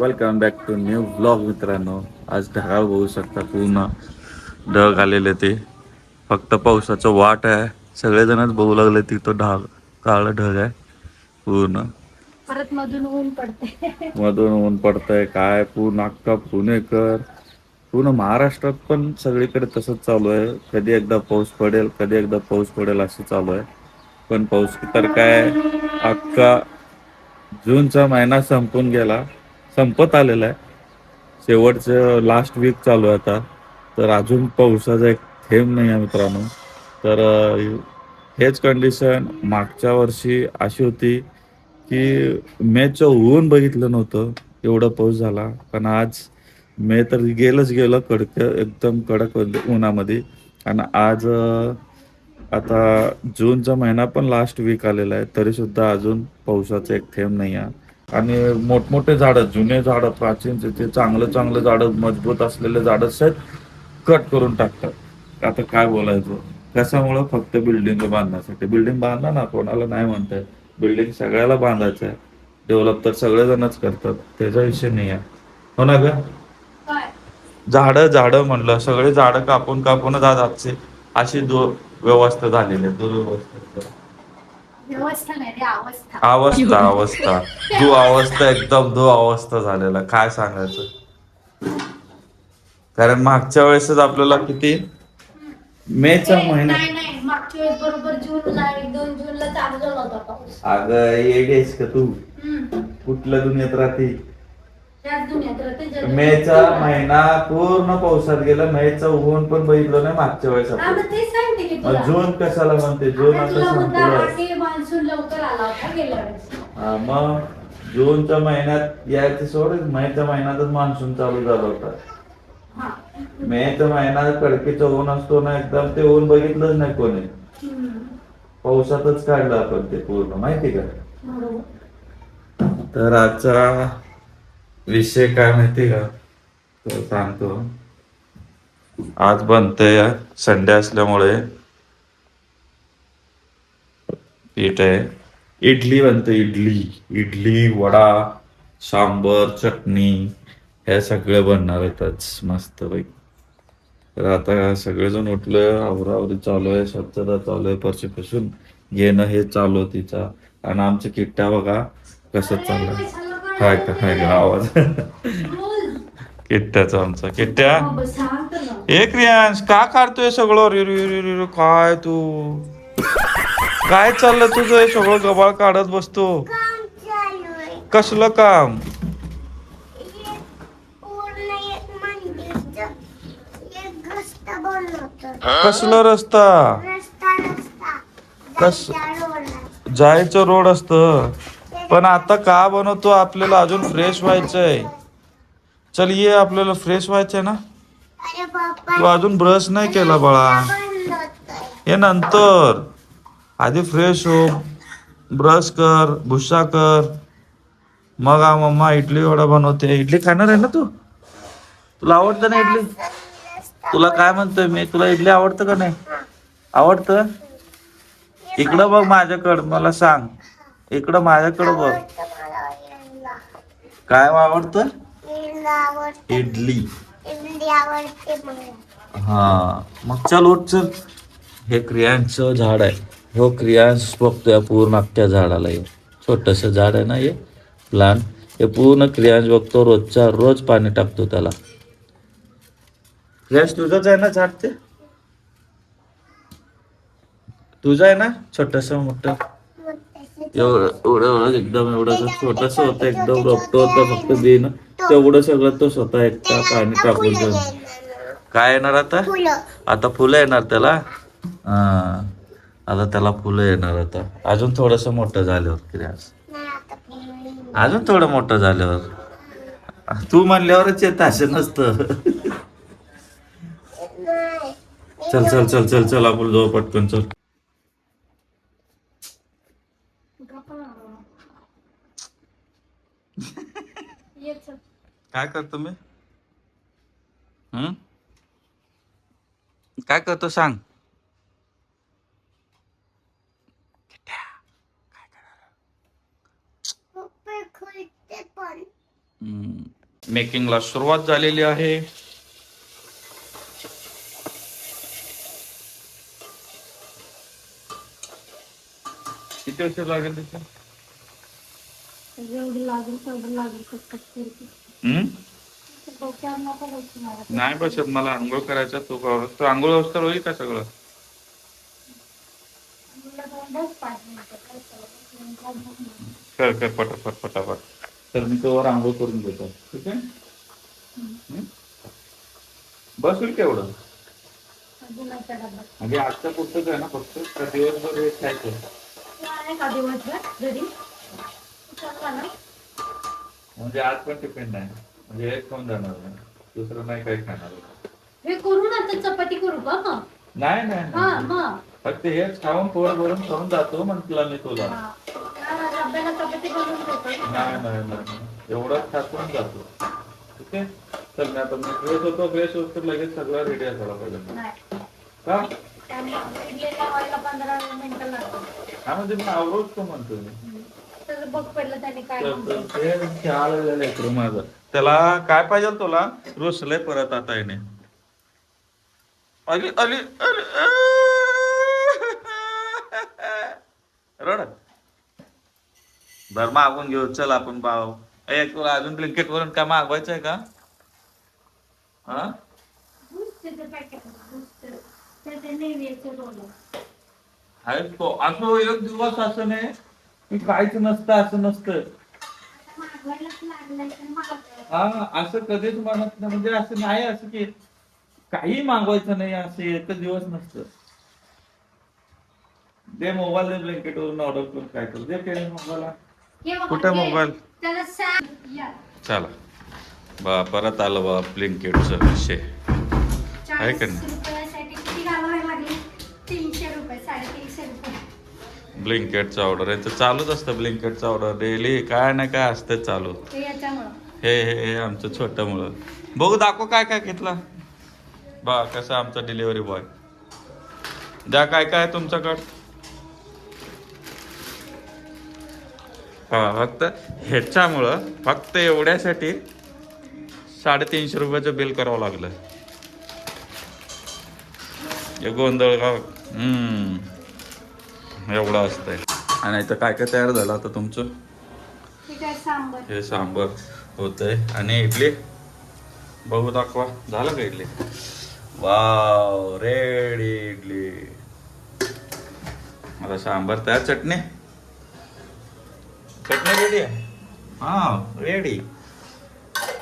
Welcome back to new blog मित्रांनो. आज ढगाळ बघू शकता, पूर्ण ढग आलेले ते. फक्त पावसाचं वाट आहे. सगळेजणच बघू लागले तिथं ढग, काळं ढग आहे पूर्ण. परत मधून ऊन पडते. मधून ऊन पडतंय काय, पूर्ण अख्खा पुणेकर, पूर्ण महाराष्ट्रात पण सगळीकडे तसंच चालू आहे. कधी एकदा पाऊस पडेल, कधी एकदा पाऊस पडेल असं चालू आहे. पण पाऊस तर काय, अख्खा जूनचा महिना संपून गेला, संपत आलेला आहे. शेवटचं लास्ट वीक चालू आहे आता, तर अजून पावसाचा एक थेंब नाही आहे मित्रांनो. तर हेच कंडिशन मागच्या वर्षी अशी होती की मेचं ऊन बघितलं नव्हतं, एवढा पाऊस झाला. पण आज मे तर गेलंच गेलं कडक, एकदम कडक उन्हामध्ये. आणि आज आता जूनचा महिना पण लास्ट वीक आलेला आहे, तरी सुद्धा अजून पावसाचं एक थेंब नाही आहे. आणि मोठमोठे झाडं, जुने झाडं, प्राचीन ते चांगलं चांगलं झाडं, मजबूत असलेले झाडं सहित कट करून टाकतात. आता काय बोलायचं, कशामुळं? फक्त बिल्डिंग बांधण्यासाठी. बिल्डिंग बांधा ना, कोणाला नाही म्हणताय. बिल्डिंग सगळ्याला बांधायचं आहे. डेव्हलप तर सगळेजणच करतात, त्याचा विषय नाही आहे. हो ना ग? झाडं म्हणलं, सगळे झाडं कापून कापूनच आज आजचे अशी व्यवस्था झालेली आहे. दुर्व्यवस्था, व्यवस्था नाही रे, अवस्था. अवस्था दुअवस्था, एकदम दुअवस्था झालेला, काय सांगायचं. कारण मागच्या वेळेसच आपल्याला किती, मेचा महिना. नाही नाही, मागच्या वेळेस बरोबर जूनला 1-2 जूनला चालू झाला होता पाऊस. अगं येडेस का तू? कुठल्या दुनियेत राहते? त्याच दुनियात राहते. मेचा महिना पूर्ण पावसात गेला. मेचं ऊन पण बघितलं नाही मागच्या वेळेस हा, आपण. मग तेच सांगते की तुला. जून कशाला म्हणते? जून आता आता तुला मुद्दा हा संपलं. की मान्सून लवकर आला होता गेल्या वेळेस. मग जूनच्या महिन्यात यायचं सोड, मेच्या महिन्यातच मान्सून चालू झाला होता. हा. मेचा महिना कडकीचं ऊन असतो ना एकदम, ते ऊन बघितलंच नाही कोणी. पावसातच काढलं आपण ते पूर्ण, माहिती का? बरोबर. तर आजचा विषय काय माहिती का, तर सांगतो. आज बनतंय, संडे असल्यामुळे पीठ आहे, इडली बनते. इडली, इडली, वडा, सांबर, चटणी, हे सगळं बनणार आहेत आज मस्त पैकी. तर आता सगळेजण उठलं, आवराआवरी चालू आहे, स्वच्छता चालू आहे, फरशी पुसून घेणं हे चालू आहे तिचा. आणि आमचं किट्ट्या बघा कसं चाललंय. हाय का, हाय का आवाज? किट्ट्याचा, आमचा किट्ट्या. एक रियांश का काढतोय सगळं? रे काय तू, काय चाललं तुझं? हे सगळं गबाळ काढत बसतो. कसलं काम? कसला रस्ता? कस जायचं रोड असत. पण आता का बनवतो? आपल्याला अजून फ्रेश व्हायचंय. चल ये, आपल्याला फ्रेश व्हायचंय ना. तू अजून ब्रश नाही केला बाळा, हे नंतर. आधी फ्रेश हो, ब्रश कर, भुस्सा कर, मग मम्मा इडली वडा बनवते. इडली खाणार आहे ना तू? तुला आवडतं ना इडली? तुला काय म्हणतोय मी, तुला इडली आवडतं का नाही? आवडतं. इकडं बघ माझ्याकडं, मला सांग. इकडं माझ्याकडं बघ. काय आवडतं? इडली. हा, मग चल उठ, चल. हे क्रियांचं झाड आहे. हो, क्रियांश बघतोय पूर्ण अख्ख्या झाडाला. हे छोटस झाड आहे ना, हे प्लांट. हे पूर्ण क्रियांश बघतो, रोजच्या रोज पाणी टाकतो त्याला. क्रियांश तुझंच आहे ना झाड? ते तुझं आहे ना, छोटस मोठं? एवढं एवढं एकदम एवढं छोटस होतं, एकदम रोपटं होतं, फक्त बिन तेवढं सगळं तो स्वतः एकटा पाणी टाकून ठेवून. काय येणार आता? आता फुलं येणार त्याला. हा, आता त्याला फुलं येणार. आता अजून थोडस मोठं झाल्यावर क्रियांश, अजून थोडं मोठं झाल्यावर. तू म्हणल्यावरच येत, असं नसतं. चल चल चल चल चल, आपण जाऊ पटकन, चल. काय करतो मी? काय करतो सांग? मेकिंगला सुरुवात झालेली आहे. किती वर्ष लागेल तिथे? जेवढी लागेल तेवढं लागेल कटकट करते. डोक्यावर नको बसू मला. नाही बसत मला आंघोळ करायचं. तू आंघोळ व्यवस्था होईल का सगळं? मुलं दोन दिवस 5 मिनिटं काय चाललं? कर कर पटापट पटापट. तर मी तोवर आंघोळ करून घेतो. ठीक आहे. बसेल केवढं अजून एक डबा. म्हणजे आजच्या पुस्तक आहे ना फक्त का दिवसभर हे खायचं? आहे का दिवसभर घरी? चालला ना? म्हणजे आज पण टिफिन नाही म्हणजे हेच खाऊन जाणार नाही, दुसरं नाही काही खाणार. हे करू ना तर चपाती करू का मग? नाही नाही हा नाही. मग फक्त हेच खाऊन पोट भरून खाऊन जातो म्हटलं मी तुला. हा. डब्याला चपाती बनवून देतो. नाही नाही नाही एवढंच खातून जातो. ठीक आहे. चल मी आता मी फ्रेश होतो. फ्रेश होतो लगेच सगळं रेडी असायला पाहिजे. नाही. का? त्यामुळे इडलीला व्हायला 15 मिनिटं लागतात. हा म्हणजे मी आवडतो तो म्हणतो मी. तर बघ पडलं त्याने काय तर म्हणतो. ते खेळायला लेकरू माझं. त्याला काय पाहिजे तुला? रुसलंय परत आता येणे. अली अली अली रड बर मागून घेऊ. चल आपण भाऊ. तुला अजून ब्लँकेट वरून काय मागवायचं आहे का? हा त्याचं पॅकेट त्याचे नेहमीचं रोल. आहेस तो असं एक दिवस असं नाही की काहीच नसतं असं नसतं. मागवायलाच लागलंय तर मला हा असं कधीच म्हणत नाही. म्हणजे असं नाही असं की काही मागवायचं नाही असं एकच दिवस नसतं. दे मोबाईल दे ब्लँकेट वरून ऑर्डर करून काय कर दे केले मोबाईलला. कुठे मोबाईल? त्याला सांग या. चला परत आलं बा ब्लिंकिटचा विषय आहे का 40 नाही. रुपयासाठी किती घालवायला लागले? 300 रुपये 350 रुपये. ब्लिंकिटचं ऑर्डर आहे तर चालूच असतं. ब्लिंकिटचं ऑर्डर डेली काय ना काय असतं चालू. ते याच्यामुळं हे आमचं छोटं मुलं. बघू दाखव काय काय घेतलं बा. कसं आमचा डिलिव्हरी बॉय. द्या काय काय आहे तुमच्याकडं. हा फक्त ह्याच्यामुळं फक्त एवढ्यासाठी 350 रुपयाचं बिल करावं लागलं. हे गोंधळ का एवढं असतंय. आणि इथं काय काय तयार झालं आता तुमचं? ठीक आहे सांबर. हे सांबर होतंय आणि इडली बघू दाखवा. झालं का इडली? Wow ready idli. आता सांबर तयार. चटणी रेडी आहे. हा रेडी.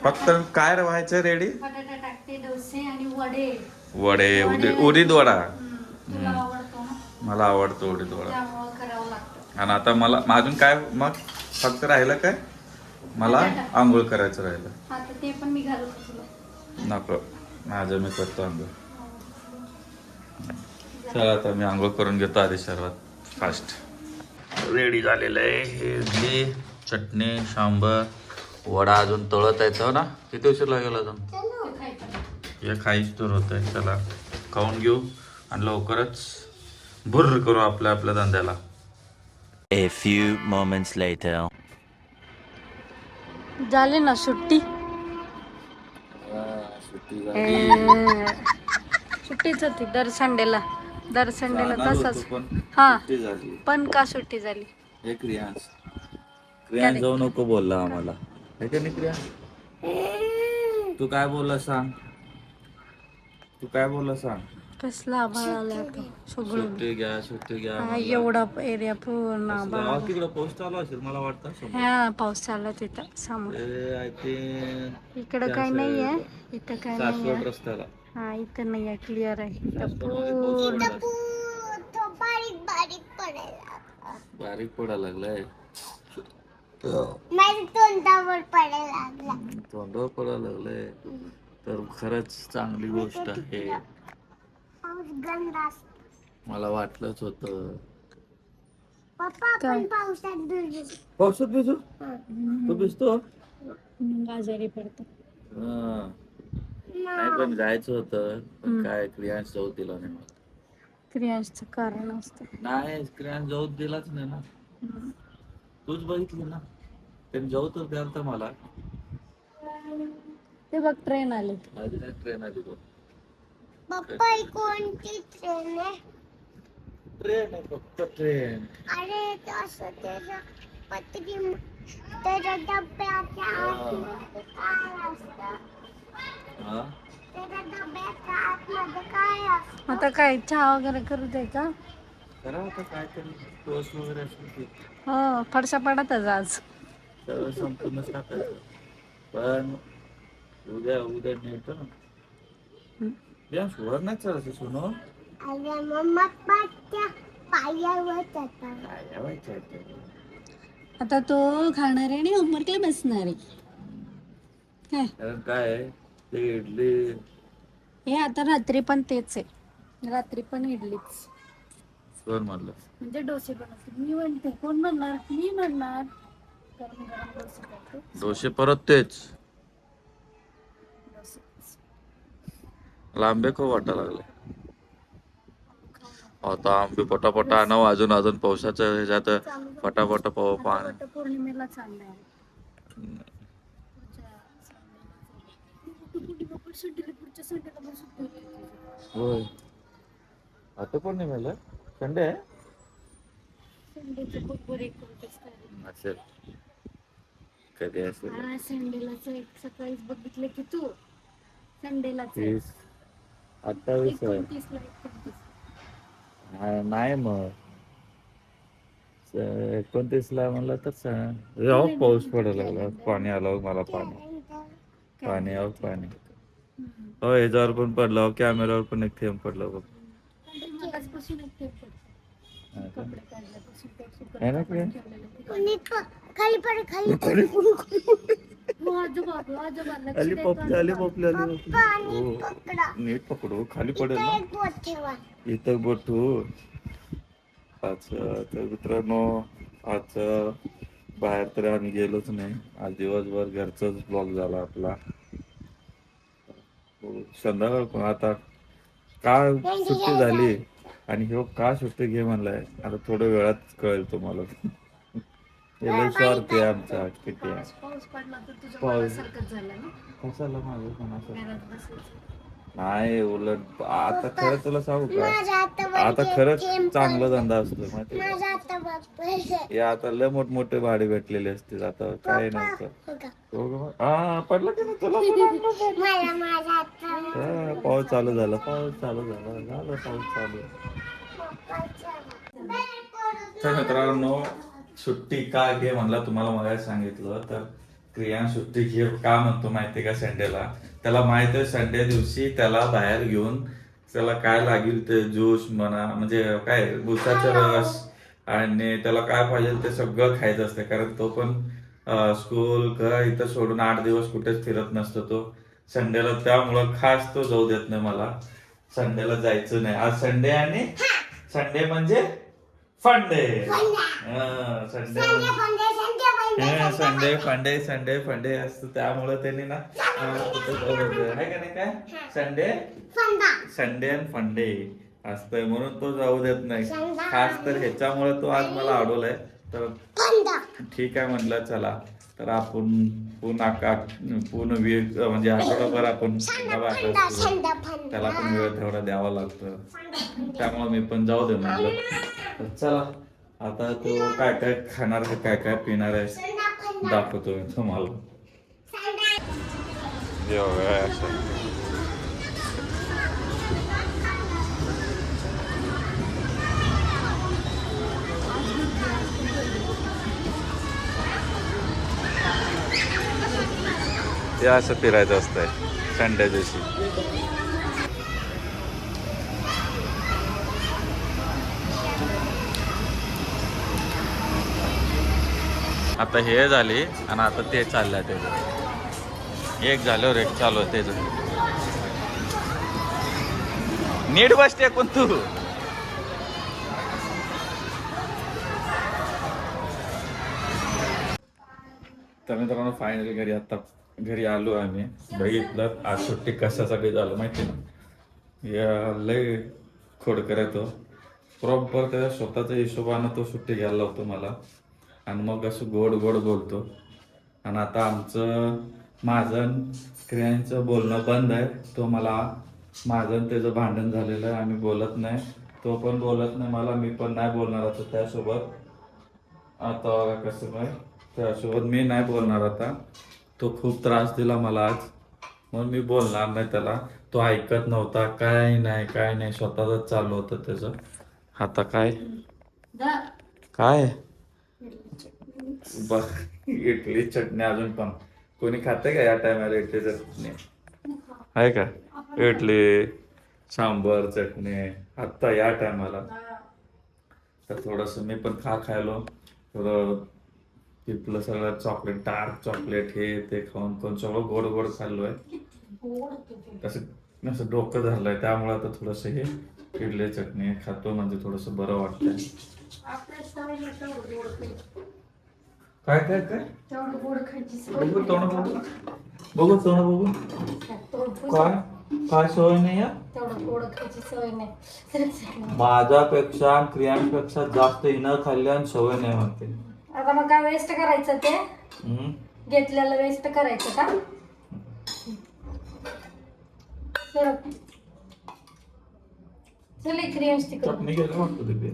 फक्त काय व्हायचं रेडी? बटाटा टाकते, डोसे आणि वडे. वडे उडीद वडा. तुला आवडतो ना? मला आवडतो उडीद वडा. त्यामुळं करावं लागतं. आणि आता मला अजून काय मग फक्त राहिलं काय? मला आंघोळ करायचं राहिलं. आता ते पण मी घालू तुला. नको माझं मी करतो आंघोळ. चला आता मी आंघोळ करून घेतो आधी सर्वात फास्ट. रेडी झालेलं आहे हे इडली चटणी सांबर वडा. अजून तळत आहे तो ना. किती उशीर लागेल अजून? हे खाईच तर होत आहे. चला खाऊन घेऊ आणि लवकरच भुर्र करू आपल्या धंद्याला. A few moments later. झाली ना सुट्टी? सुट्टीच होती दर संडेला तसंच. हा पण का सुट्टी झाली? हे क्रियांश जाऊ नको बोलला आम्हाला. हे का नाही क्रियांश? तू काय बोलला सांग. कसला आभाळ आला आता सगळं. सुट्टी घ्या. हा एवढा एरिया पूर्ण आभाळ. तिकडे पाऊस चालू असेल मला वाटतं. हा पाऊस चालला तिथं समोर. इकडं काय नाहीये. इथं काय नाहीये. रस्त्याला हा इथं नाहीये. क्लिअर आहे इथं पूर्ण बारीक पडायला लागलाय. तोंडावर पडायला लागलंय. तर खरंच चांगली गोष्ट आहे. मला वाटलंच होत. पावसात भिजू तू भिजतो. आजारी पडतो. नाही पण जायचं होतं पण काय क्रियांश जाऊ दिला नाही मला. क्रियांचं कारण असतं. नाही क्रियांश जाऊ दिलाच नाही ना. तूच बघितली ना. त्यांनी जाऊ तर द्याल तर मला ते बघ ट्रेन आली. माझी नाही ट्रेन आली बघ. पप्पा ही कोणती ट्रेन आहे? ट्रेन आहे फक्त ट्रेन. अरे ते असं त्याच्या पत्री त्याच्या डब्याच्या आतमध्ये काय असतं? हा त्याच्या डब्याच्या आतमध्ये काय असतं? आता काय चहा वगैरे करू दे का? करा आता काहीतरी टोस्ट वगैरे असेल की हो फडशा पडतच आज. सगळं संपूर्णच टाकायचं. पण उद्या नेतो ना. या वर नाही चालायचं सोनो. अरे मम्मा पाट्या पायावर जातात. काय व्हायचं आहे? आता तो खाणार आहे आणि होमवर्कला बसणार आहे. काय कारण काय आहे, ते इडली हे आता रात्री पण तेच आहे. रात्री पण इडलीच. कोण म्हणलं? म्हणजे डोसे बनवते मी म्हणते. कोण म्हणणार? मी म्हणणार. गरम गरम डोसे करते. डोसे परत तेच डोसे. लांबे खूप वाटायला लागले. आता आंबे पटापटा आणावं. अजून पावसाचं ह्याच्यात पटापट पाणी. पौर्णिमेला चाललंय. होय आता पण नाही मिळालं. संडे आहे असेल. कधी असेल संडेलाच सकाळीच बघितलं की तू. संडेलाच 28 आहे. 29 नाही मग 29ला म्हणलं तर सांग. पाऊस पडायला लागला. पाणी आलं मला. पाणी हो ह्याच्यावर पण पडलं. कॅमेऱ्यावर पण एक थेंब पडलं बघ. आहे ना प्रिया? कोणी खाली पड खाली आली पपली. पाणी हो पकडा. नीट पकडू. खाली पडेल ना. एक बोट ठेवा. इथं बठू. अच्छा तर मित्रांनो आज बाहेर तर आम्ही गेलोच नाही. आज दिवसभर घरचाच ब्लॉग झाला आपला. संध्याकाळ पण आता का सुट्टी झाली आणि ह्यो का सुट्टी घे म्हणलाय आता थोड्या वेळात कळेल तुम्हाला. स्वार्थ आहे आमचा किती आहे. पाऊस पडला तर तुझ्या पाऊस. मुलासारखंच झालं ना. कशाला माझं कोणाचं घरात बसायचं. नाही. उलट आता खरं तुला सांगू का माझ्या हातावर आता खरंच चांगला धंदा असतो माहिती आहे माझ्या हातावर का? हे आता लय मोठमोठे भाडे भेटलेले असतील. आता काय नव्हतं. हो का? हो का? हा पडलं की नाही तुला पण आणलं. मला माझ्या हातावर हा, पाऊस चालू झाला. झालं पाऊस चालू. तर मित्रांनो सुट्टी का घे म्हणला तुम्हाला मला सांगितलं तर क्रियान सुट्टी घे का म्हणतो माहितीये का संडेला. त्याला माहित आहे संडे दिवशी त्याला बाहेर घेऊन त्याला काय लागेल ते ज्यूस म्हणा म्हणजे काय उसाचा रस आणि त्याला काय पाहिजे ते सगळं खायचं असतं. कारण तो पण स्कूल घर इथं सोडून 8 दिवस कुठेच फिरत नसतो तो संडेला. त्यामुळं खास तो जाऊ देत नाही मला. संडेला जायचं नाही. आज संडे आणि संडे म्हणजे फंडे. संडे फंडे असतं. त्यामुळे त्यांनी ना आहे का नाही काय संडे आणि फंडे असतंय म्हणून तो जाऊ देत नाही. खास तर ह्याच्यामुळे तो आज मला अडवलाय. तर ठीक आहे म्हटलं चला तर आपण पूर्ण वेळ म्हणजे आठवडाभर आपण त्याला पण वेळ तेवढा द्यावा लागतो. त्यामुळे मी पण जाऊ दे म्हटलं. तर चला आता तो काय काय खाणार आहे काय काय पिणार आहे दाखवतो मी तुम्हाला. ते असं फिरायचं असतंय संडे दिवशी. आता हे झाले आणि आता ते चाललंय त्याचं. एक झाल्यावर एक चालू आहे त्याचं. नीट बसते कोण तू. तर मित्रांनो फायनली घरी आलो आम्ही. बघितलं आज सुट्टी कशासाठी झालं माहिती ना. या लय खोडकर आहे तो. प्रॉपर त्याच्या स्वतःच्या हिशोबानं तो सुट्टी घ्यायला लावतो मला आणि मग असं गोड बोलतो. आणि आता आमचं माझं क्रियांचं बोलणं बंद आहे. तो मला माझं आणि त्याचं भांडण झालेलं आहे. आम्ही बोलत नाही. तो पण बोलत नाही मला, मी पण नाही बोलणार आता त्यासोबत. आता बघा कसं काय, त्यासोबत मी नाही बोलणार आता. तो खूप त्रास दिला मला आज, म्हणून मी बोलणार नाही त्याला. तो ऐकत नव्हता, काय नाही स्वतःच चालू होतं त्याचं. आता काय काय बघ, इडली चटणी अजून पण कोणी खाते का या टायमाला इडली चटणी? आहे का इडली सांबर चटणी आत्ता या टायमाला? तर थोडस मी पण खायलो थोडं. तिथलं सगळं चॉकलेट, डार्क चॉकलेट, हे ते खाऊन पण सगळं गोड गोड खाल्लोय. असं डोकं धरलंय, त्यामुळे आता थोडस हे इडली चटणी खातो म्हणजे थोडस बरं वाटतंय. काय काय काय बघू तोंड बघू बघू तोंड बघू. काय काय सवय नाही या माझ्यापेक्षा क्रियांपेक्षा जास्त हिनं खाल्ल्या आणि सवय नाही म्हणते. आता मग काय वेस्ट करायचं ते घेतलेलं वेस्ट करायचं का? चल क्रियांश तिकडे चटणी गेलं वाटतं तिथे.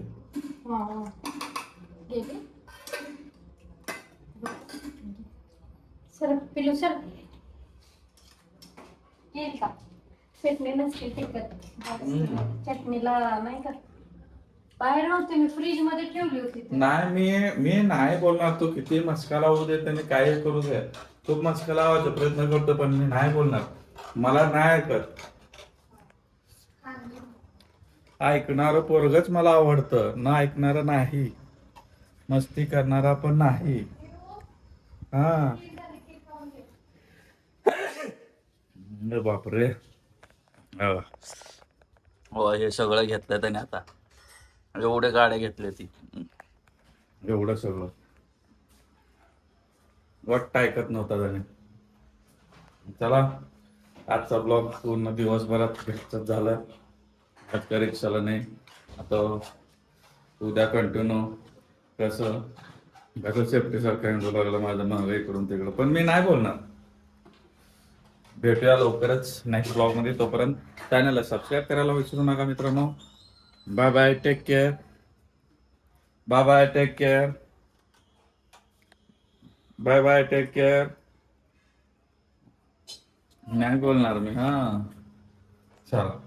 गेली सर पिलू सर येईल का? चटणी नसते तिखट चटणीला नाही का? बाहेर नव्हते, मी फ्रीज मध्ये ठेवली होती. नाही मी नाही बोलणार. तो किती मस्का लावू दे, त्याने काही करू दे, खूप मस्का लावायचा प्रयत्न करतो, पण मी नाही बोलणार. मला नाही ऐकत. ऐकणारं पोरगच मला आवडतं, ना ऐकणारं नाही. मस्ती करणारा पण नाही. हा बापरे. हो हे सगळं घेतलं त्याने आता. एवढे गाड्या घेतल्या ती, एवढं सगळं वाटत ऐकत नव्हता त्याने. चला आजचा ब्लॉग पूर्ण दिवसभरात घरचाच झाला. आज काय रिक्षाला नाही. आता उद्या कंटिन्यू कसं सेफ्टी सारखं लागलं माझं मागं इकडून तिकडं, पण मी नाही बोलणार. भेटूया लवकरच नेक्स्ट ब्लॉग मध्ये. तोपर्यंत चॅनलला सबस्क्राईब करायला विसरू नका मित्रांनो. Bye bye, take care. Bye bye, take care. Bye bye, take care. नाही बोलणार मी. हा चला.